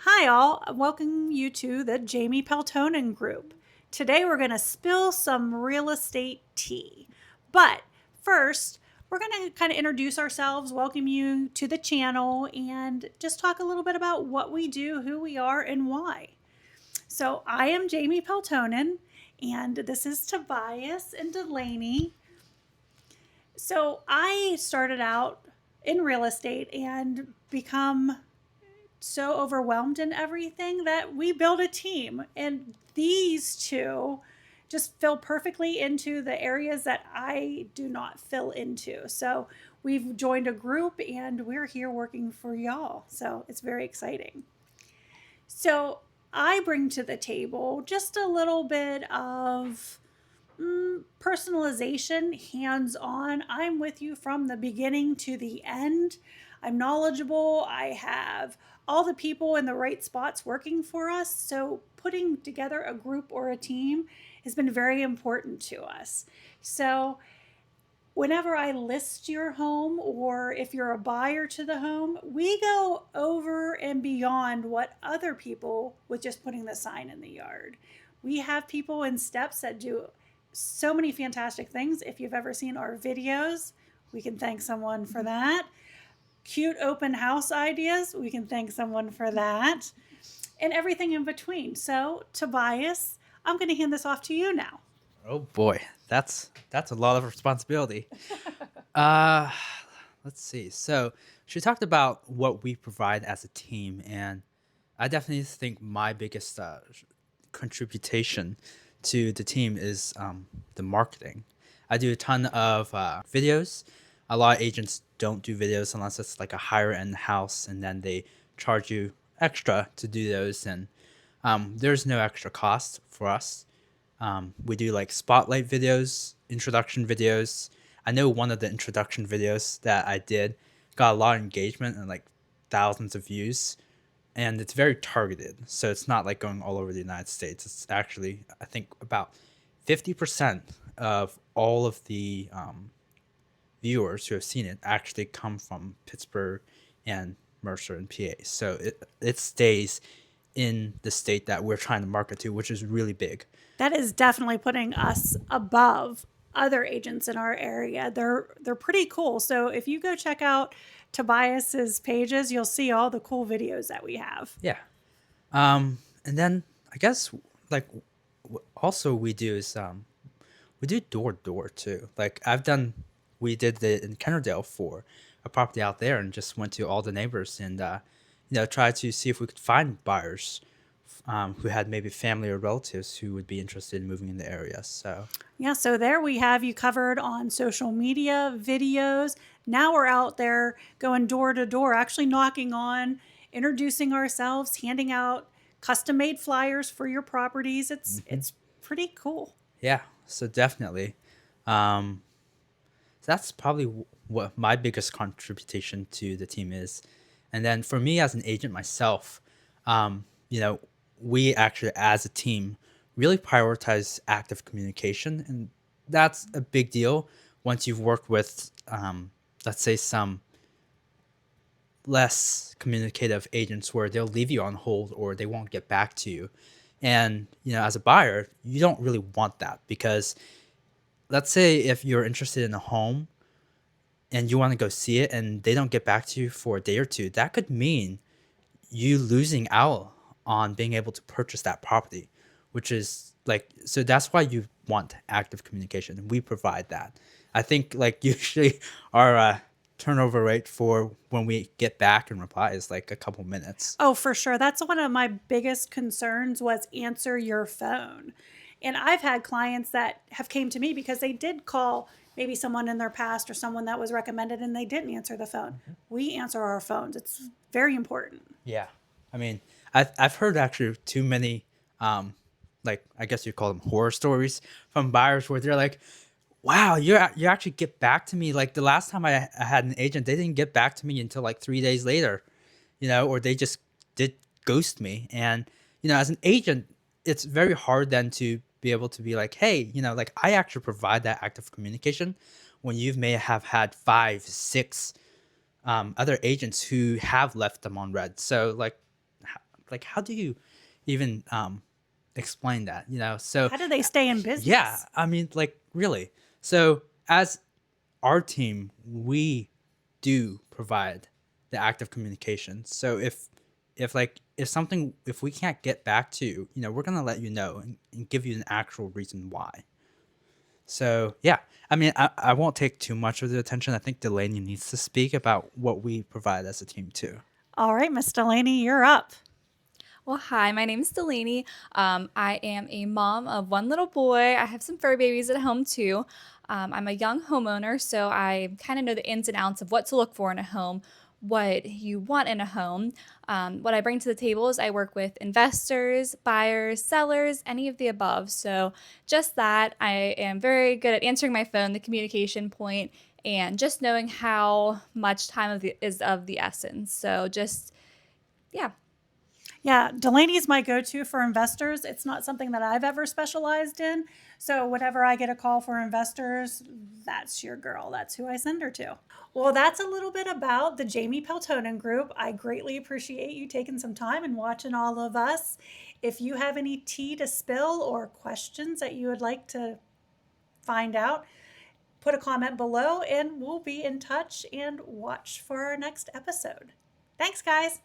Hi, all. Welcome you to the Jaime Peltonen group. Today, we're going to spill some real estate tea. But first, we're going to kind of introduce ourselves, welcome you to the channel, and just talk a little bit about what we do, who we are, and why. So, I am Jaime Peltonen, and this is Tobias and Delaney. So, I started out in real estate and become so overwhelmed in everything that we build a team. And these two just fill perfectly into the areas that I do not fill into. So we've joined a group and we're here working for y'all. So it's very exciting. So I bring to the table just a little bit of personalization, hands on. I'm with you from the beginning to the end. I'm knowledgeable. I have all the people in the right spots working for us. So, putting together a group or a team has been very important to us. So, whenever I list your home or if you're a buyer to the home, we go over and beyond what other people with just putting the sign in the yard. We have people in steps that do so many fantastic things. If you've ever seen our videos, we can thank someone for that. Cute open house ideas, we can thank someone for that. And everything in between. So, Tobias, I'm going to hand this off to you now. Oh boy, that's a lot of responsibility. Uh, let's see. So she talked about what we provide as a team, and I definitely think my biggest contribution to the team is the marketing. I do a ton of videos. A lot of agents don't do videos unless it's like a higher end house, and then they charge you extra to do those, and there's no extra cost for us. We do like spotlight videos, introduction videos. I know one of the introduction videos that I did got a lot of engagement and like thousands of views, and it's very targeted. So it's not like going all over the United States. It's actually, I think, about 50% of all of the viewers who have seen it actually come from Pittsburgh and Mercer and PA. So it stays in the state that we're trying to market to, which is really big. That is definitely putting us above other agents in our area. They're pretty cool. So if you go check out Tobias's pages, you'll see all the cool videos that we have. Yeah. And then I guess like also we do is we do door to door too. Like we did the in Kennerdale for a property out there and just went to all the neighbors and tried to see if we could find buyers who had maybe family or relatives who would be interested in moving in the area. So Yeah, so there we have you covered on social media, videos. Now we're out there going door to door, actually knocking on, introducing ourselves, handing out custom made flyers for your properties. It's pretty cool. yeah, so definitely. Um, So that's probably what my biggest contribution to the team is. And then for me as an agent myself, um, you know, we actually as a team really prioritize active communication, and that's a big deal once you've worked with, let's say, some less communicative agents where they'll leave you on hold or they won't get back to you. And as a buyer, you don't really want that because let's say if you're interested in a home and you want to go see it and they don't get back to you for a day or two, that could mean you losing out on being able to purchase that property, which is like, so that's why you want active communication. And we provide that. I think like usually our turnover rate for when we get back and reply is like a couple minutes. Oh, for sure. That's one of my biggest concerns was answer your phone. And I've had clients that have came to me because they did call maybe someone in their past or someone that was recommended and they didn't answer the phone. We answer our phones. It's very important. Yeah. I mean, I've heard actually too many, like I guess you call them horror stories from buyers where they're like, "Wow, you actually get back to me." Like the last time I had an agent, they didn't get back to me until like 3 days later, or they just did ghost me. And as an agent, it's very hard then to be able to be like, "Hey, like I actually provide that active communication," when you may have had 5, 6 other agents who have left them on red. So like like how do you even explain that, you know? So How do they stay in business? yeah, I mean, like really. So as our team, we do provide the active communication. So if we can't get back to you, you know, we're gonna let you know and give you an actual reason why. So yeah, I mean, I won't take too much of the attention. I think Delaney needs to speak about what we provide as a team too. All right, Miss Delaney, you're up. Well, hi, my name is Delaney. I am a mom of one little boy. I have some fur babies at home too. I'm a young homeowner, so I kind of know the ins and outs of what to look for in a home, what you want in a home. What I bring to the table is I work with investors, buyers, sellers, any of the above. So, just that, I am very good at answering my phone, the communication point, and just knowing how much time is of the essence. So, just, yeah. Yeah, Delaney's my go to for investors. It's not something that I've ever specialized in. So, whenever I get a call for investors, that's your girl. That's who I send her to. Well, that's a little bit about the Jaime Peltonen Group. I greatly appreciate you taking some time and watching all of us. If you have any tea to spill or questions that you would like to find out, put a comment below and we'll be in touch and watch for our next episode. Thanks, guys.